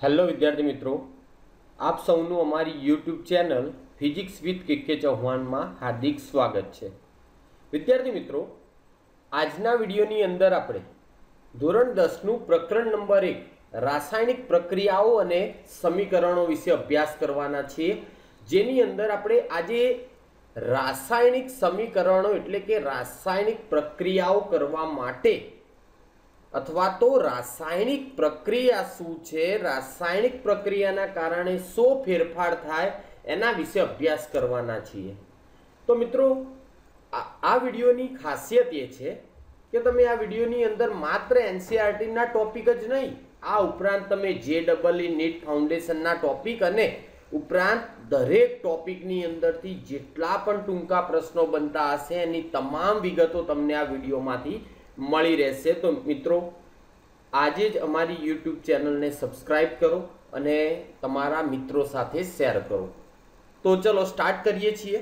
Hello विद्यार्थी मित्रों, आप સૌનું અમારી યુટ્યુબ ચેનલ ફિઝિક્સ વિથ કે ચૌહાણમાં હાર્દિક સ્વાગત છે। વિદ્યાર્થી મિત્રો, આજના વિડીયોની અંદર આપણે ધોરણ 10નું પ્રકરણ નંબર 1 રાસાયણિક પ્રક્રિયાઓ અને સમીકરણો વિશે અભ્યાસ કરવાના છીએ, જેની અંદર આપણે આજે રાસાયણિક સમીકરણો એટલે કે રાસાયણિક પ્રક્રિયાઓ કરવા માટે अथवा तो रासायनिक प्रक्रिया शू छे, रासायनिक प्रक्रियाना कारणे शो फेरफार थाय एना विषे अभ्यास करवाना छीए। तो मित्रों, आ विडियोनी खासियत ये छे के तमे आ विडियोनी अंदर मात्र एनसीईआरटी ना टॉपिक ज नहीं, आ उपरांत तमे जेईई नीट फाउंडेशन ना टॉपिक अने उपरांत दरेक टॉपिक नी अंदर थी जेटला पण टूंका प्रश्नों बनता हशे एनी तमाम विगतो तमने आ विडियोमांथी मળી રહેશે। तो मित्रों, आज ज अमारी यूट्यूब चैनल ने सब्सक्राइब करो અને તમારા મિત્રો સાથે શેર કરો। તો ચલો સ્ટાર્ટ કરીએ છીએ।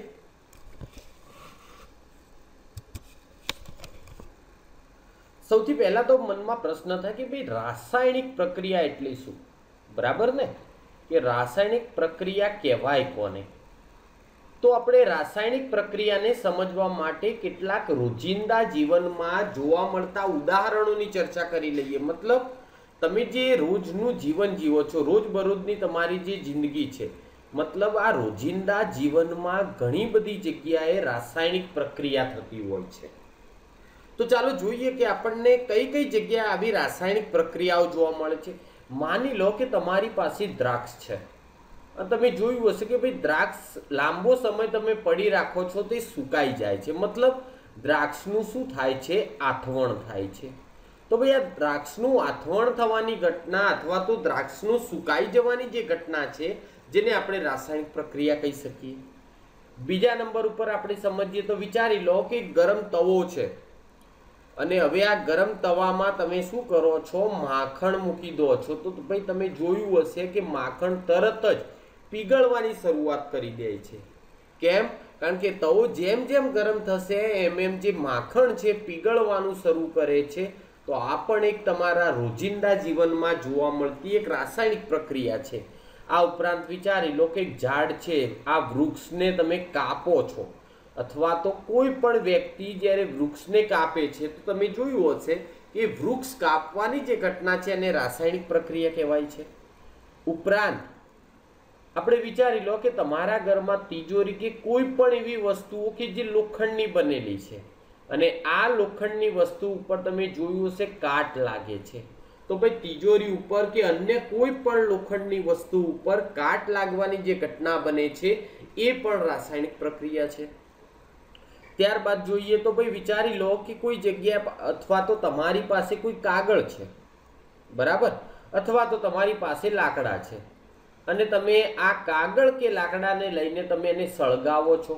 સૌથી પહેલા તો મનમાં પ્રશ્ન થાય કે ભાઈ રાસાયણિક પ્રક્રિયા એટલે શું, બરાબર ને? કે રાસાયણિક પ્રક્રિયા કહેવાય કોને? तो આપણે રાસાયણિક પ્રક્રિયાને સમજવા માટે કેટલાક રોજિંદા જીવનમાં જોવા મળતા ઉદાહરણોની ચર્ચા કરી લઈએ। मतलब તમે જે રોજનું જીવન જીવો છો, રોજબરોજની તમારી જે જિંદગી છે, मतलब આ રોજિંદા જીવનમાં ઘણી બધી જગ્યાએ રાસાયણિક પ્રક્રિયા થતી હોય છે। તો ચાલો જોઈએ કે આપણને કઈ કઈ જગ્યાએ આવી રાસાયણિક પ્રક્રિયાઓ જોવા મળે છે। માની લો કે તમારી પાસે દ્રાક્ષ છે, તમે જોયું હશે કે ભાઈ દ્રાક્ષ લાંબો સમય તમે પડી રાખો છો તો સુકાઈ જાય છે। मतलब દ્રાક્ષનું શું થાય છે? આથવણ થાય છે। તો ભાઈ આ દ્રાક્ષનું આથવણ થવાની ઘટના અથવા તો દ્રાક્ષનું સુકાઈ જવાની જે ઘટના છે, જેને આપણે રાસાયણિક પ્રક્રિયા કહી શકીએ। બીજા નંબર ઉપર આપણે સમજીએ તો વિચારી લો કે ગરમ તવો છે અને હવે આ ગરમ તવામાં તમે શું કરો છો? માખણ મૂકી દો છો। તો ભાઈ તમે જોયું હશે કે માખણ તરત જ પીગળવાની શરૂઆત કરી દે છે। કેમ? કારણ કે તવો જેમ જેમ ગરમ થશે એમ એમ જે માખણ છે પીગળવાનું શરૂ કરે છે। તો આ પણ એક તમારા રોજિંદા જીવનમાં જોવા મળતી એક રાસાયણિક પ્રક્રિયા છે। આ ઉપરાંત વિચારી લો કે ઝાડ છે, આ વૃક્ષને તમે કાપો છો અથવા તો કોઈ પણ વ્યક્તિ જ્યારે વૃક્ષને કાપે છે તો તમે જોયું હશે કે વૃક્ષ કાપવાની જે ઘટના છે એને રાસાયણિક પ્રક્રિયા કહેવાય છે। ઉપરાંત આપણે વિચારી લો કે તમારા ઘરમાં તિજોરી કે કોઈ પણ એવી વસ્તુઓ કે જે લોખંડની બનેલી છે અને આ લોખંડની વસ્તુ ઉપર તમે જોયું હશે કાટ લાગે છે। તો ભાઈ તિજોરી ઉપર કે અન્ય કોઈ પણ લોખંડની વસ્તુ ઉપર કાટ लागવાની જે ઘટના બને છે એ પણ રાસાયણિક પ્રક્રિયા છે। ત્યારબાદ જોઈએ તો ભાઈ વિચારી લો કે કોઈ જગ્યા અથવા તો તમારી પાસે કોઈ કાગળ છે, બરાબર, અથવા તો તમારી પાસે લાકડા છે અને તમે આ કાગળ કે લાકડાને લઈને તમે એને સળગાવો છો।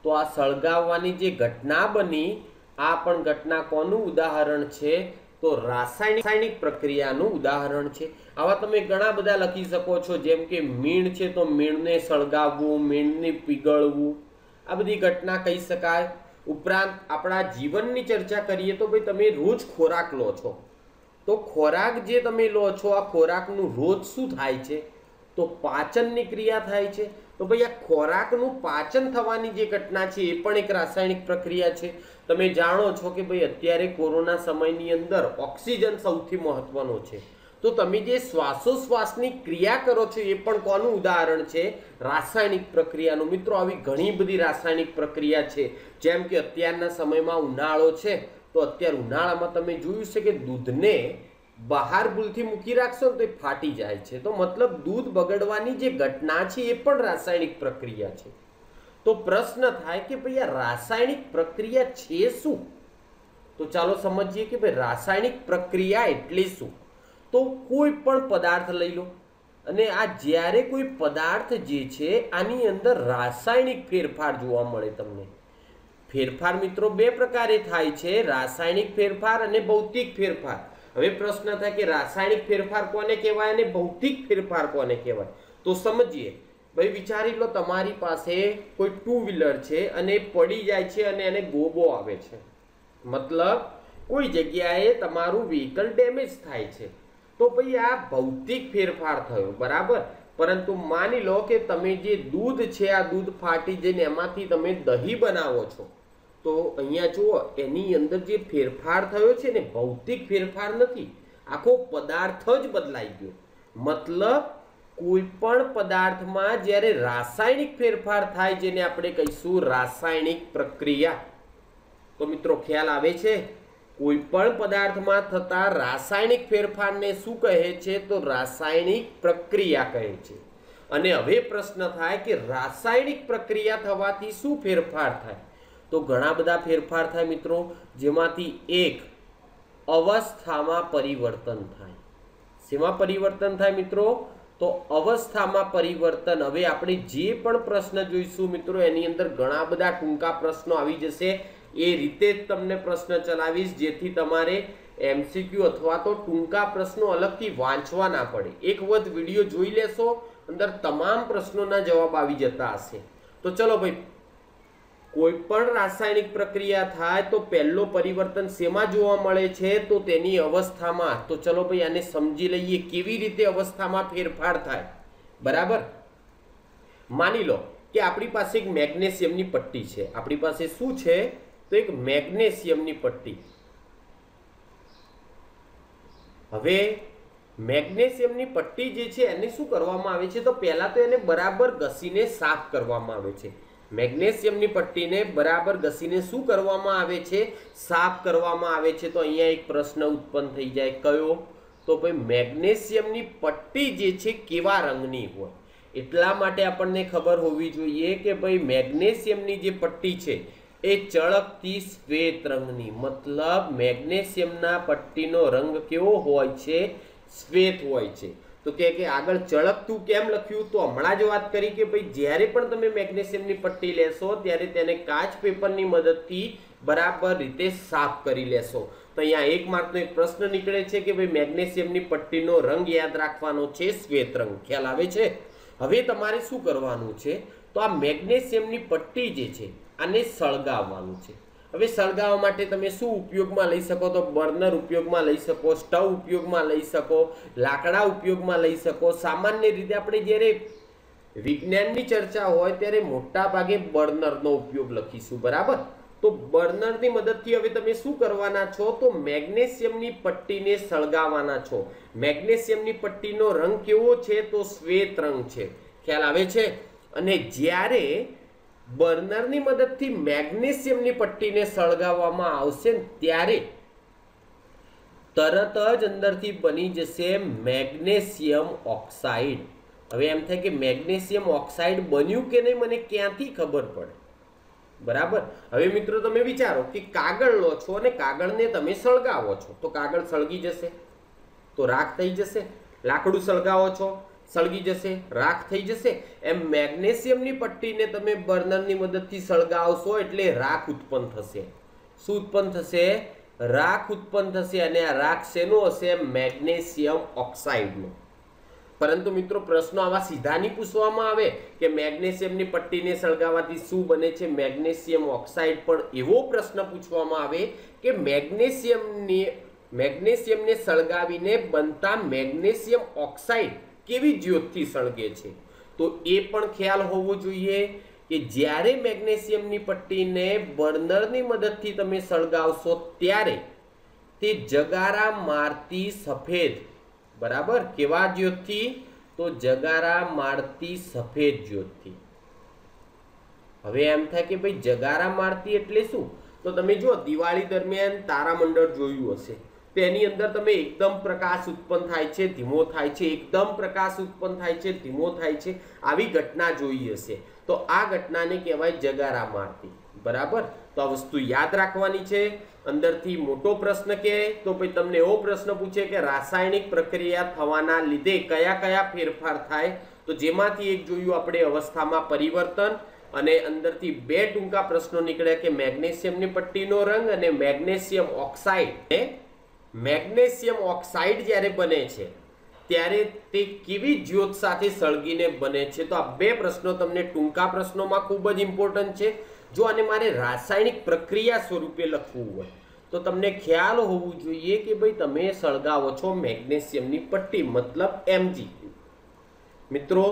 તો આ સળગાવવાની જે ઘટના બની, આ પણ ઘટના કોનું ઉદાહરણ છે? તો રાસાયણિક પ્રક્રિયાનું ઉદાહરણ છે। આવા તમે ઘણા બધા લખી શકો છો, જેમ કે મીણ છે તો મીણને સળગાવવું, મીણને પીગળવું, આ બધી ઘટના કહી શકાય। ઉપરાંત આપણા જીવનની ચર્ચા કરીએ તો ભાઈ તમે રોજ ખોરાક લો છો, तो खोराक जे तमे लो छो आ खोराकनु रोज शू थाय छे? तो पाचननी क्रिया थाय छे। तो भाई आ खोराकनु पाचन थवानी जे घटना छे ए पण एक रासायणिक प्रक्रिया छे। तमे जाणो छो के भाई अत्यारे कोरोना समयनी अंदर ऑक्सिजन सौथी महत्वनो छे। तो तमे जे श्वासोश्वासनी क्रिया करो छो ए पण कोनु उदाहरण छे? रासायणिक प्रक्रियानु। मित्रों, आवी घणी बधी रासायणिक प्रक्रिया छे, जेम के अत्याરના समयमां उनाळो छे तो અત્યારે ઉનાળામાં તમે જોયું છે કે દૂધને બહાર ભૂલથી મૂકી રાખશો તો એ ફાટી જાય છે। તો મતલબ દૂધ બગડવાની જે ઘટના છે એ પણ રાસાયણિક પ્રક્રિયા છે। તો પ્રશ્ન થાય કે ભાઈ આ રાસાયણિક પ્રક્રિયા છે શું? તો ચાલો સમજીએ કે ભાઈ રાસાયણિક પ્રક્રિયા એટલે શું। તો કોઈ પણ પદાર્થ લઈ લો અને આ જ્યારે કોઈ પદાર્થ જે છે આની અંદર રાસાયણિક ફેરફાર જોવા મળે તમને। फेरफार मित्रों बे प्रकारे थाय छे, रासायनिक फेरफार अने भौतिक फेरफार। हवे प्रश्न थाय के रासायनिक फेरफार कोने कहेवाय अने भौतिक फेरफार कोने कहेवाय? तो समझिए भाई, विचारी लो तमारी पासे कोई टू व्हीलर छे अने पड़ी जाय छे अने एने गोबो आवे छे। मतलब कोई जग्याए तमारुं व्हीकल डेमेज थाय छे तो भाई आ भौतिक फेरफार थयो, बराबर। परंतु मानी लो कि तमे जे दूध छे आ दूध फाटी जईने एमांथी तमे दही बनावो छो, तो अहींया जुओ एनी अंदर जे फेरफार थयो छे ने भौतिक फेरफार नथी, आखो पदार्थ ज बदलाई गयो। मतलब कोईपण पदार्थमां ज्यारे रासायणिक फेरफार थाय जेने आपणे कहीशुं रासायणिक प्रक्रिया। तो मित्रों ख्याल आवे छे? कोईपण पदार्थमां थता रासायणिक फेरफारने शुं कहे छे? तो रासायणिक प्रक्रिया कहे छे। अने हवे प्रश्न थाय कि रासायणिक प्रक्रिया थवाथी शुं फेरफार थाय? तो घणा बधा फेरफार थाय मित्रों, जेमांथी एक अवस्थामां परिवर्तन थाय। शेमां परिवर्तन थाय मित्रों? तो अवस्थामां परिवर्तन। हवे आपणे जे पण प्रश्न जोईशुं मित्रों एनी अंदर घणा बधा टूंका प्रश्नो आवी जशे। ए रीते ज तमने प्रश्न चलावीश जेथी तमारे एमसीक्यू अथवा तो टूंका प्रश्नो अलगथी वांचवा ना पड़े। एक वखत विडियो जोई लेशो, अंदर तमाम प्रश्नोना जवाब आवी जता हशे। तो चलो भाई, कोईपण रासायणिक प्रक्रिया थाय तो पहेलो परिवर्तन शेमां जोवा मळे छे? तो तेनी अवस्थामां। तो चलो भाई आने समजी लईए केवी रीते अवस्थामां फेरफार थाय, बराबर। मानी लो कि आपणी पासे एक मेग्नेशियमनी पट्टी छे। आपणी पासे शुं छे? तो एक मेग्नेशियमनी पट्टी। हवे मेग्नेशियमनी पट्टी जे छे एने शुं करवामां आवे छे? तो पहेला तो एने बराबर घसीने साफ करवामां आवे छे। मेग्नेशियमनी पट्टीने बराबर घसीने शुं करवामां आवे छे? साफ करवामां आवे छे। तो अहींया एक प्रश्न उत्पन्न थई जाय, कयो? तो भाई मेग्नेशियमनी पट्टी जे छे केवा रंगनी होय? એટલા માટે આપણને ખબર હોવી જોઈએ કે ભાઈ મેગ્નેશિયમની જે પટ્ટી છે એ ચળકતી શ્વેત રંગની, मतलब મેગ્નેશિયમના પટ્ટીનો રંગ કેવો હોય છે? શ્વેત હોય છે। તો કે આગળ ચળકતું કેમ લખ્યું? તો હમણાં જ વાત કરી કે ભાઈ જ્યારે પણ તમે મેગ્નેશિયમની પટ્ટી લેશો ત્યારે તેને કાચ પેપરની મદદથી બરાબર રીતે સાફ કરી લેશો। તો અહીંયા એક માર્કનો એક પ્રશ્ન નીકળે છે કે ભાઈ મેગ્નેશિયમની પટ્ટીનો રંગ યાદ રાખવાનો છે શ્વેત રંગ। ખ્યાલ આવે છે? હવે તમારે શું કરવાનું છે? તો આ મેગ્નેશિયમની પટ્ટી જે છે આને સળગાવવાનું છે। હવે સળગાવવા માટે તમે શું ઉપયોગમાં લઈ શકો? તો બર્નર ઉપયોગમાં લઈ શકો, સ્ટવ ઉપયોગમાં લઈ શકો, લાકડા ઉપયોગમાં લઈ શકો। સામાન્ય રીતે આપણે જ્યારે વિજ્ઞાનની ચર્ચા હોય ત્યારે મોટા ભાગે બર્નરનો ઉપયોગ લખીશું, બરાબર। તો બર્નરની મદદથી હવે તમે શું કરવાના છો? તો મેગ્નેશિયમની પટ્ટીને સળગાવવાના છો। મેગ્નેશિયમની પટ્ટીનો રંગ કેવો છે? તો શ્વેત રંગ છે। ખ્યાલ આવે છે? અને જ્યારે બર્નરની મદદથી મેગ્નેશિયમની પટ્ટીને સળગાવવામાં આવશે ત્યારે તરત જ અંદરથી બની જશે મેગ્નેશિયમ ઓક્સાઇડ। હવે એમ થાય કે મેગ્નેશિયમ ઓક્સાઇડ બન્યું કે નહીં મને ક્યાંથી ખબર પડે? बराबर। हवे मित्रों तमे विचारो कि कागळ लो छो अने कागळने तमे सळगावो छो, तो कागळ सळगी जशे, तो राख थई जशे। लाकड़ू सळगावो छो, सळगी जशे, राख थई जशे। एम मेग्नेशियमनी पट्टीने तमे बर्नरनी मददथी सळगावशो एटले राख उत्पन्न थशे। शुं उत्पन्न थशे? राख उत्पन्न थशे। अने आ राख शेनो हशे? मेग्नेशियम ऑक्साइडनो। परंतु मित्रों प्रश्नो आवा सीधा नहीं पूछवामां आवे कि मेग्नेशियमनी पट्टीने सळगावाथी शुं बने छे मेग्नेशियम ऑक्साइड, पण एवो प्रश्न पूछवामां आवे कि मेग्नेशियमने सळगावीने बनता मेग्नेशियम ऑक्साइड केवी ज्योतथी सळगे छे। तो ए पण ख्याल होवो जोईए कि ज्यारे मेग्नेशियमनी पट्टीने बर्नरनी मददथी तमे सळगावशो त्यारे ते जगारा मारती सफेद, बराबर, केवा ज्योतथी? तो जगारा मारती सफेद ज्योतथी। हवे एम थाय कि भाई जगारा मारती एटले शुं? तो तमे जो दिवाळी दरमियान तारामंडळ जोयुं हशे, तेनी अंदर तमे एकदम प्रकाश उत्पन्न थाय छे, धीमो थाय छे, एकदम प्रकाश उत्पन्न थाय छे, धीमो थाय छे, आवी घटना जोई हशे। तो आ घटनाने कहेवाय जगारा मारती, बराबर। तो आ वस्तु याद राखवानी छे। अंदरथी मोटो प्रश्न के तो भाई तमने एवो प्रश्न पूछे कि रासायणिक प्रक्रिया थवाना लीधे कया कया फेरफार थाय? तो जेमांथी एक जोयुं आपणे अवस्थामां परिवर्तन, अने अंदरथी बे टूंका प्रश्नो निकळे कि मेग्नेशियमनी पट्टीनो रंग अने मेग्नेशियम ऑक्साइड। मेग्नेशियम ऑक्साइड ज्यारे बने छे त्यारे ते केवी ज्योत साथे सळगीने बने छे। तो आ बे प्रश्नो तमने टूंका प्रश्नोमां खूब ज इम्पोर्टન્ટ छे। जो आने मारे रासायणिक प्रक्रिया स्वरूपे लखवुं होय तो તો તમને ખ્યાલ હોવું જોઈએ કે ભાઈ તમે સળગાવો છો મેગ્નેશિયમની પટ્ટી, મતલબ Mg। મિત્રો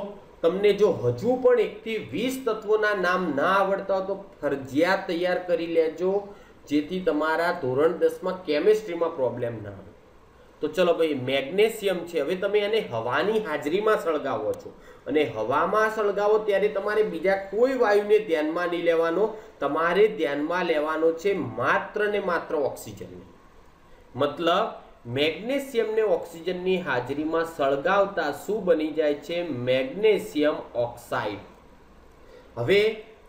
તમને જો હજુ પણ 1 થી 20 તત્વોના નામ ના આવડતા હોય તો ફરજિયાત તૈયાર કરી લેજો, જેથી તમારા ધોરણ 10માં કેમિસ્ટ્રીમાં પ્રોબ્લેમ ના આવે। તો ચલો ભાઈ, મેગ્નેશિયમ છે, હવે તમે એને હવાની હાજરીમાં સળગાવો છો, અને હવામાં સળગાવો ત્યારે તમારે બીજા કોઈ વાયુને ધ્યાનમાં નહીં લેવાનો, તમારે ધ્યાનમાં લેવાનો છે માત્ર ને માત્ર ઓક્સિજનને। મતલબ મેગ્નેશિયમને ઓક્સિજનની હાજરીમાં સળગાવતા શું બની જાય છે? Magnesium oxide. હવે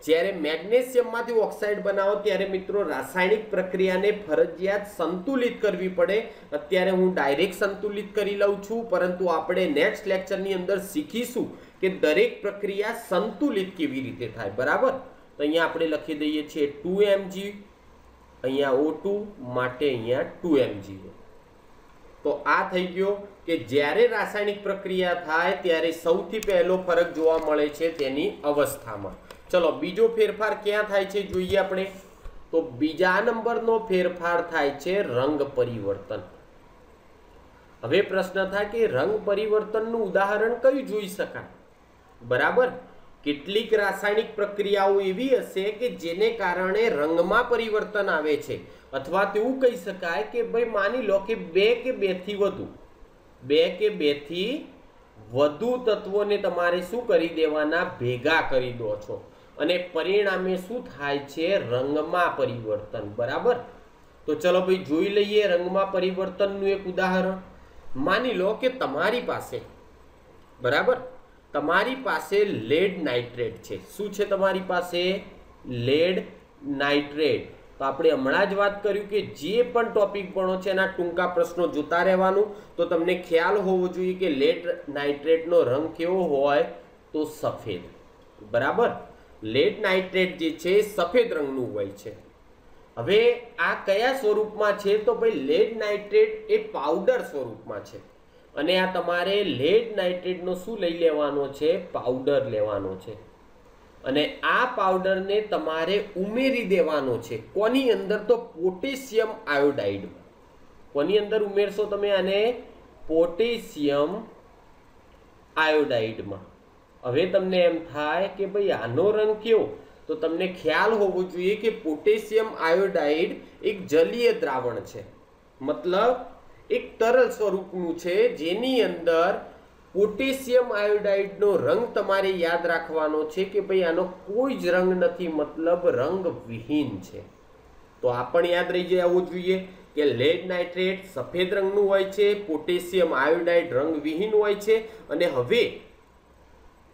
જ્યારે મેગ્નેશિયમમાંથી ઓક્સાઇડ બનાવો ત્યારે મિત્રો રાસાયણિક પ્રક્રિયાને ફરજિયાત સંતુલિત કરવી પડે। અત્યારે હું ડાયરેક્ટ સંતુલિત કરી લઉં છું, પરંતુ આપણે નેક્સ્ટ લેક્ચરની અંદર શીખીશું કે દરેક પ્રક્રિયા સંતુલિત કેવી રીતે થાય, બરાબર? તો અહીંયા આપણે લખી દઈએ છીએ 2mg, અહીંયા O2 માટે અહીંયા 2mg। તો આ થઈ ગયો કે જ્યારે રાસાયણિક પ્રક્રિયા થાય ત્યારે સૌથી પહેલો ફરક જોવા મળે છે તેની અવસ્થામાં। ચલો બીજો ફેરફાર ક્યાં થાય છે જોઈએ આપણે। તો બીજા નંબરનો ફેરફાર થાય છે રંગ પરિવર્તન। હવે પ્રશ્ન થાય કે રંગ પરિવર્તનનું ઉદાહરણ કયું જોઈ શકાય, બરાબર? કેટલીક રાસાયણિક પ્રક્રિયાઓ એવી હશે કે જેને કારણે રંગમાં પરિવર્તન આવે છે, અથવા તેવું કહી શકાય કે ભાઈ માની લો કે 2 કે 2 થી વધુ તત્વોને તમારે શું કરી દેવાના? ભેગા કરી દો છો, અને પરિણામે શું થાય છે? રંગમાં પરિવર્તન, બરાબર? તો ચલો ભાઈ જોઈ લઈએ રંગમાં પરિવર્તનનું એક ઉદાહરણ। માની લો કે તમારી પાસે, બરાબર, તમારી પાસે લેડ નાઇટ્રેટ છે। શું છે તમારી પાસે? Lead nitrate. તો આપણે હમણાં જ વાત કર્યું કે જે પણ ટોપિક ભણો છે એના ટૂંકા પ્રશ્નો જોતા રહેવાનું, તો તમને ખ્યાલ હોવો જોઈએ કે લેડ નાઇટ્રેટનો રંગ કેવો હોય? તો સફેદ, બરાબર? લેડ નાઇટ્રેટ જે છે સફેદ રંગનું હોય છે। હવે આ કયા સ્વરૂપમાં છે? તો ભાઈ લેડ નાઇટ્રેટ એ પાવડર સ્વરૂપમાં છે, અને આ તમારે લેડ નાઇટ્રેટનો શું લઈ લેવાનો છે? પાવડર લેવાનો છે, અને આ પાવડરને તમારે ઉમેરી દેવાનો છે કોની અંદર? તો પોટેશિયમ આયોડાઇડમાં। કોની અંદર ઉમેરશો તમે આને? પોટેશિયમ આયોડાઇડમાં। હવે તમને એમ થાય કે ભાઈ આનો રંગ કેવો? તો તમને ખ્યાલ હોવો જોઈએ કે પોટેશિયમ આયોડાઇડ એક જલીય દ્રાવણ છે, મતલબ એક તરલ સ્વરૂપનું છે, જેની અંદર પોટેશિયમ આયોડાઇડનો રંગ તમારે યાદ રાખવાનો છે કે ભાઈ આનો કોઈ જ રંગ નથી, મતલબ રંગ વિહીન છે। તો આ પણ યાદ રહી જવું જોઈએ કે લેડ નાઇટ્રેટ સફેદ રંગનું હોય છે, પોટેશિયમ આયોડાઇડ રંગ વિહીન હોય છે। અને હવે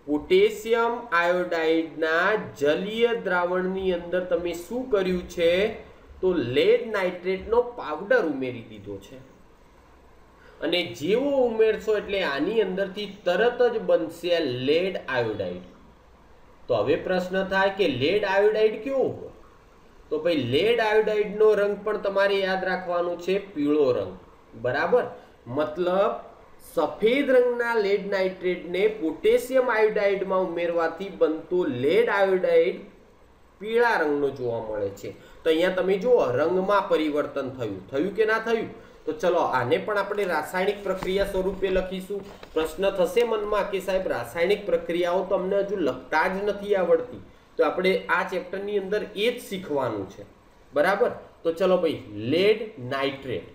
પોટેશિયમ આયોડાઇડના જલીય દ્રાવણની અંદર તમે શું કર્યું છે? તો લેડ નાઇટ્રેટનો પાવડર ઉમેરી દીધો છે, અને જેવો ઉમેરશો એટલે આની અંદરથી તરત જ બનશે લેડ આયોડાઇડ। તો હવે પ્રશ્ન થાય કે લેડ આયોડાઇડ કેવો હોય? તો ભાઈ લેડ આયોડાઇડનો રંગ પણ તમારે યાદ રાખવાનો છે પીળો રંગ, બરાબર? મતલબ સફેદ રંગના લેડ નાઇટ્રેટને પોટેશિયમ આયોડાઇડમાં ઉમેરવાથી બનતો લેડ આયોડાઇડ પીળા રંગનો જોવા મળે છે। તો અહીંયા તમે જુઓ રંગમાં પરિવર્તન થયું કે ના થયું? તો ચલો આને પણ આપણે રાસાયણિક પ્રક્રિયા સ્વરૂપે લખીશું। પ્રશ્ન થશે મનમાં કે સાહેબ રાસાયણિક પ્રક્રિયાઓ તો અમને હજુ લખતા જ નથી આવડતી, તો આપણે આ ચેપ્ટરની અંદર એ જ શીખવાનું છે, બરાબર? તો ચલો ભાઈ લેડ નાઇટ્રેટ,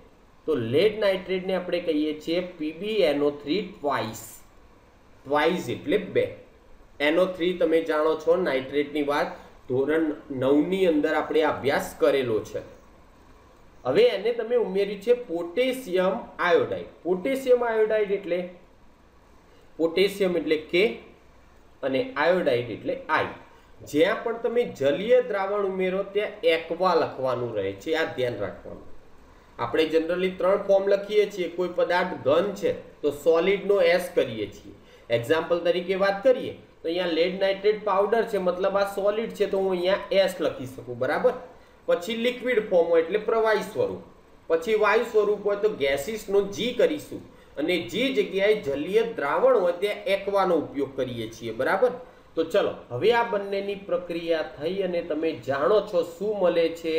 તો લેડ નાઇટ્રેટને આપણે કહીએ છીએ PbNO3 ટ્વાઇસ એટલે 2। NO3 તમે જાણો છો નાઇટ્રેટની વાત ધોરણ 9ની અંદર આપણે અભ્યાસ કરેલો છે। હવે એને તમે ઉમેર્યું છે પોટેશિયમ આયોડાઇડ। પોટેશિયમ આયોડાઇડ એટલે પોટેશિયમ એટલે K અને આયોડાઇડ એટલે I। જ્યાં પણ તમે જલીય દ્રાવણ ઉમેરો ત્યાં એક્વા લખવાનું રહે છે, આ ધ્યાન રાખવાનું। આપણે જનરલી 3 ફોર્મ લખીએ છીએ, કોઈ પદાર્થ ઘન છે તો સોલિડનો S કરીએ છીએ। એક્ઝામ્પલ તરીકે વાત કરીએ તો અહીંયા લેડ નાઇટ્રેટ પાવડર છે, મતલબ આ સોલિડ છે, તો હું અહીંયા S લખી શકું, બરાબર? પછી લિક્વિડ ફોર્મ હોય એટલે પ્રવાહી સ્વરૂપ, પછી વાયુ સ્વરૂપ હોય તો ગેસીસનો G કરીશું, અને જે જગ્યાએ જલીય દ્રાવણ હોય ત્યાં એક્વાનો ઉપયોગ કરીએ છીએ, બરાબર? તો ચલો હવે આ બંનેની પ્રક્રિયા થઈ અને તમે જાણો છો શું મળે છે?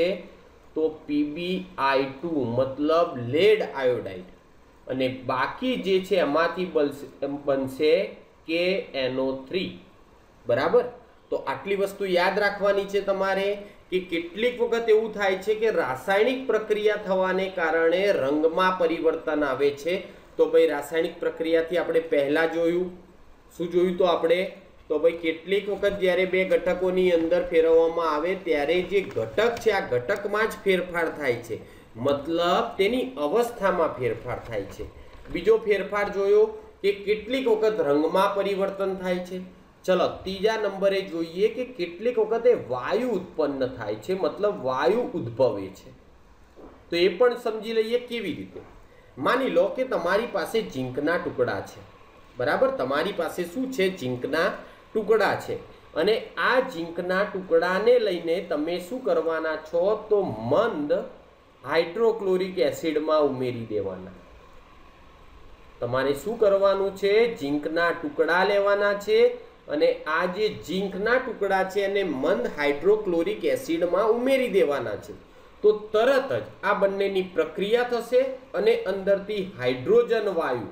તો PbI2 मतलब લેડ આયોડાઇડ, અને બાકી જે છે એમાંથી બનશે KNO3, બરાબર। તો આટલી વસ્તુ યાદ રાખવાની છે તમારે કે કેટલીક વખત એવું થાય છે કે રાસાયણિક પ્રક્રિયા થવાને કારણે રંગમાં પરિવર્તન આવે છે। તો ભાઈ રાસાયણિક પ્રક્રિયાથી આપણે પહેલા જોયું, શું જોયું તો આપણે, તો ભાઈ કેટલીક વખત જ્યારે બે ઘટકોની અંદર ફેરવવામાં આવે ત્યારે જે ઘટક છે આ ઘટકમાં જ ફેરફાર થાય છે, મતલબ તેની અવસ્થામાં ફેરફાર થાય છે। બીજો ફેરફાર જોયો કે કેટલીક વખત રંગમાં પરિવર્તન થાય છે। ચલો ત્રીજા નંબરે જોઈએ કે કેટલીક વખતે વાયુ ઉત્પન્ન થાય છે, મતલબ વાયુ ઉદ્ભવે છે। તો એ પણ સમજી લઈએ કેવી રીતે। માની લો કે તમારી પાસે ઝીંકના ટુકડા છે, બરાબર। તમારી પાસે શું છે, ઝીંકના ટુકડા છે, અને આ ઝીંકના ટુકડાને લઈને તમે શું કરવાના છો, તો મંદ હાઇડ્રોક્લોરિક એસિડમાં ઉમેરી દેવાના। તમારે શું કરવાનું છે, ઝીંકના ટુકડા લેવાના છે, અને આ જે ઝીંકના ટુકડા છે એને મંદ હાઇડ્રોક્લોરિક એસિડમાં ઉમેરી દેવાના છે। તો તરત જ આ બંનેની પ્રક્રિયા થશે અને અંદરથી હાઇડ્રોજન વાયુ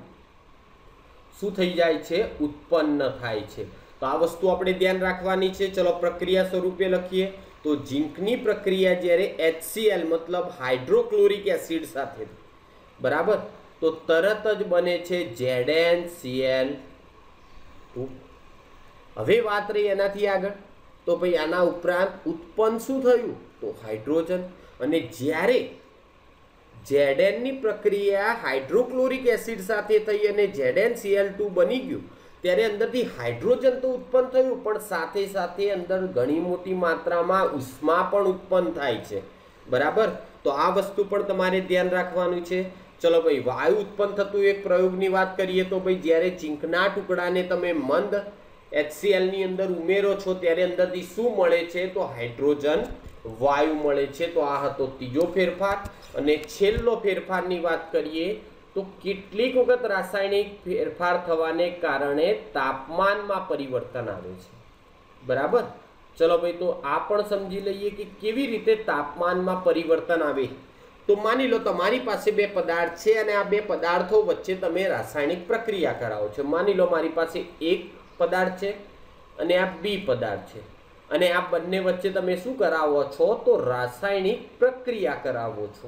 શું થઈ જાય છે, ઉત્પન્ન થાય છે। તો આ વસ્તુ આપણે ધ્યાન રાખવાની છે। ચલો પ્રક્રિયા સ્વરૂપે લખીએ તો ઝીંકની પ્રક્રિયા જ્યારે HCl मतलब હાઇડ્રોક્લોરિક એસિડ સાથે, બરાબર, તો તરત જ બને છે ZnCl2। હવે વાત રહી એનાથી આગળ, તો ભાઈ આના ઉપરાંત ઉત્પન્ન શું થયું, તો હાઇડ્રોજન, અને જ્યારે Zn ની પ્રક્રિયા હાઇડ્રોક્લોરિક એસિડ સાથે થઈ અને ZnCl2 બની ગયું ત્યારે અંદરથી હાઇડ્રોજન તો ઉત્પન્ન થયું, પણ સાથે સાથે અંદર ઘણી મોટી માત્રામાં ઉષ્મા પણ ઉત્પન્ન થાય છે, બરાબર। તો આ વસ્તુ પણ તમારે ધ્યાન રાખવાનું છે। ચલો ભાઈ વાયુ ઉત્પન્ન થતું એક પ્રયોગની વાત કરીએ તો ભાઈ જ્યારે ઝીંકના ટુકડાને તમે મંદ HCl ની અંદર ઉમેરો છો ત્યારે અંદરથી શું મળે છે, તો હાઇડ્રોજન વાયુ મળે છે। તો આ હતો ત્રીજો ફેરફાર। અને છેલ્લો ફેરફારની વાત કરીએ તો કેટલીક વખત રાસાયણિક ફેરફાર થવાને કારણે તાપમાનમાં પરિવર્તન આવે છે, બરાબર। ચલો ભાઈ તો આ પણ સમજી લઈએ કે કેવી રીતે તાપમાનમાં પરિવર્તન આવે। તો માની લો તમારી પાસે બે પદાર્થ છે અને આ બે પદાર્થો વચ્ચે તમે રાસાયણિક પ્રક્રિયા કરાવો છો। માની લો મારી પાસે એક પદાર્થ છે અને આ બી પદાર્થ છે, અને આ બંને વચ્ચે તમે શું કરાવો છો, તો રાસાયણિક પ્રક્રિયા કરાવો છો।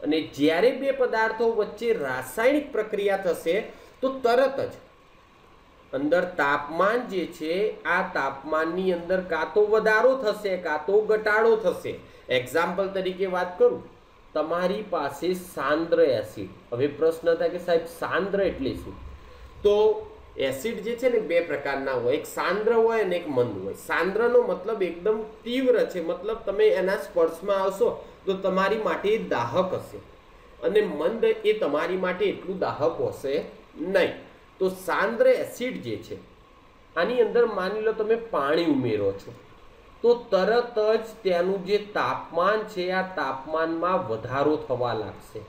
અને જ્યારે બે પદાર્થો વચ્ચે રાસાયણિક પ્રક્રિયા થશે તો તરત જ અંદર તાપમાન જે છે આ તાપમાનની અંદર કાં તો વધારો થશે કાં તો ઘટાડો થશે। એક્ઝામ્પલ તરીકે વાત કરું, તમારી પાસે સાંદ્ર એસિડ। હવે પ્રશ્ન થાય કે સાહેબ સાંદ્ર એટલે શું, તો એસિડ જે છે ને બે પ્રકારના હોય, એક સાંદ્ર હોય અને એક મંદ હોય। સાંદ્રનો મતલબ એકદમ તીવ્ર છે, મતલબ તમે એના સ્પર્શમાં આવશો તો તમારી માટે દાહક હશે, અને મંદ એ તમારી માટે એટલું દાહક હશે નહીં। તો સાંદ્ર એસિડ જે છે આની અંદર માની લો તમે પાણી ઉમેરો છો તો તરત જ તેનું જે તાપમાન છે આ તાપમાનમાં વધારો થવા લાગશે,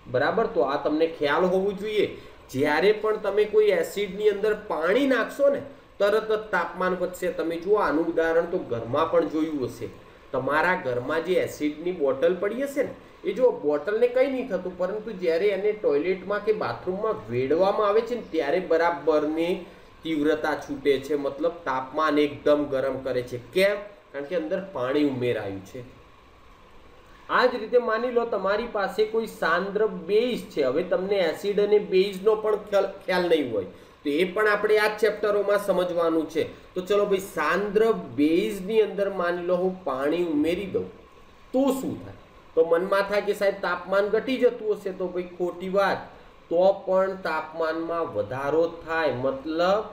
બરાબર। તો આ તમને ખ્યાલ હોવું જોઈએ, જ્યારે પણ તમે કોઈ એસિડની અંદર પાણી નાખશો ને તરત જ તાપમાન વધશે। તમે જુઓ આનું ઉદાહરણ તો ઘરમાં પણ જોયું હશે। તમારા ઘરમાં જે એસિડની બોટલ પડી હશે ને એ જો બોટલને કંઈ નહીં થતું, પરંતુ જ્યારે એને ટોયલેટમાં કે બાથરૂમમાં વેડવામાં આવે છે ને ત્યારે બરાબરની તીવ્રતા છૂટે છે, મતલબ તાપમાન એકદમ ગરમ કરે છે। કેમ? કારણ કે અંદર પાણી ઉમેરાયું છે। આ જ રીતે માની લો તમારી પાસે કોઈ સાંદ્ર બેઝ છે। હવે તમને એસિડ અને બેઝનો પણ ખ્યાલ નહીં હોય તો એ પણ આપણે આ ચેપ્ટરોમાં સમજવાનું છે। તો ચલો ભાઈ સાંદ્ર બેઝની અંદર માની લો હું પાણી ઉમેરી દઉં તો શું થાય, તો મનમાં થાય કે સાહેબ તાપમાન ઘટી જતું હશે, તો ભાઈ ખોટી વાત। તો પણ તાપમાનમાં વધારો થાય, મતલબ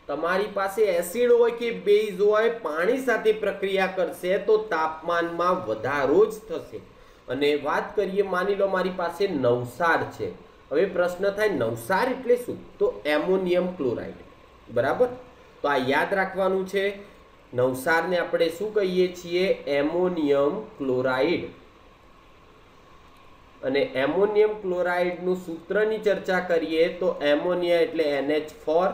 તમારી પાસે એસિડ હોય કે બેઝ હોય પાણી સાથે પ્રક્રિયા કરશે તો તાપમાનમાં વધારો જ થશે। અને વાત કરીએ માની લો મારી પાસે નવસાર છે। હવે પ્રશ્ન થાય નવસાર એટલે શું, તો એમોનિયમ ક્લોરાઇડ, બરાબર। તો આ યાદ રાખવાનું છે, નવસારને આપણે શું કહીએ છીએ, એમોનિયમ ક્લોરાઇડ। અને એમોનિયમ ક્લોરાઇડનું સૂત્રની ચર્ચા કરીએ તો એમોનિયા એટલે NH4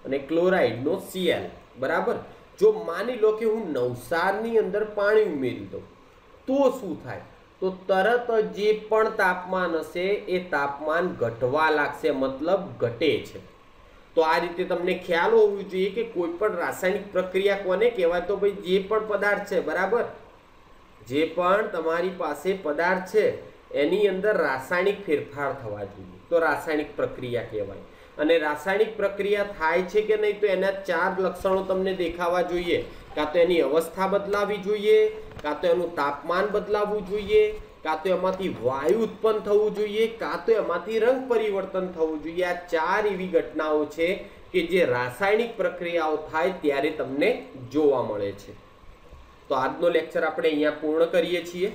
અને ક્લોરાઇડનો Cl, બરાબર। જો માની લો કે હું નવસારની અંદર પાણી ઉમેરી દઉં તો શું થાય, તો તરત જે પણ તાપમાન હશે એ તાપમાન ઘટવા લાગશે, મતલબ ઘટે છે। તો આ રીતે તમને ખ્યાલ હોવો જોઈએ કે કોઈ પણ રાસાયણિક પ્રક્રિયા કોને કહેવાય, તો ભાઈ જે પણ પદાર્થ છે, બરાબર, જે પણ તમારી પાસે પદાર્થ છે એની અંદર રાસાયણિક ફેરફાર થવા જોઈએ તો રાસાયણિક પ્રક્રિયા કહેવાય। અને રાસાયણિક પ્રક્રિયા થાય છે કે નહીં તો એના 4 લક્ષણો તમને દેખાવા જોઈએ। કાં તો એની અવસ્થા બદલાવી જોઈએ, કાં તો એનું તાપમાન બદલાવવું જોઈએ, કાં તો એમાંથી વાયુ ઉત્પન્ન થવું જોઈએ, કાં તો એમાંથી રંગ પરિવર્તન થવું જોઈએ। આ 4 એવી ઘટનાઓ છે કે જે રાસાયણિક પ્રક્રિયાઓ થાય ત્યારે તમને જોવા મળે છે। તો આજનો લેક્ચર આપણે અહીંયા પૂર્ણ કરીએ છીએ।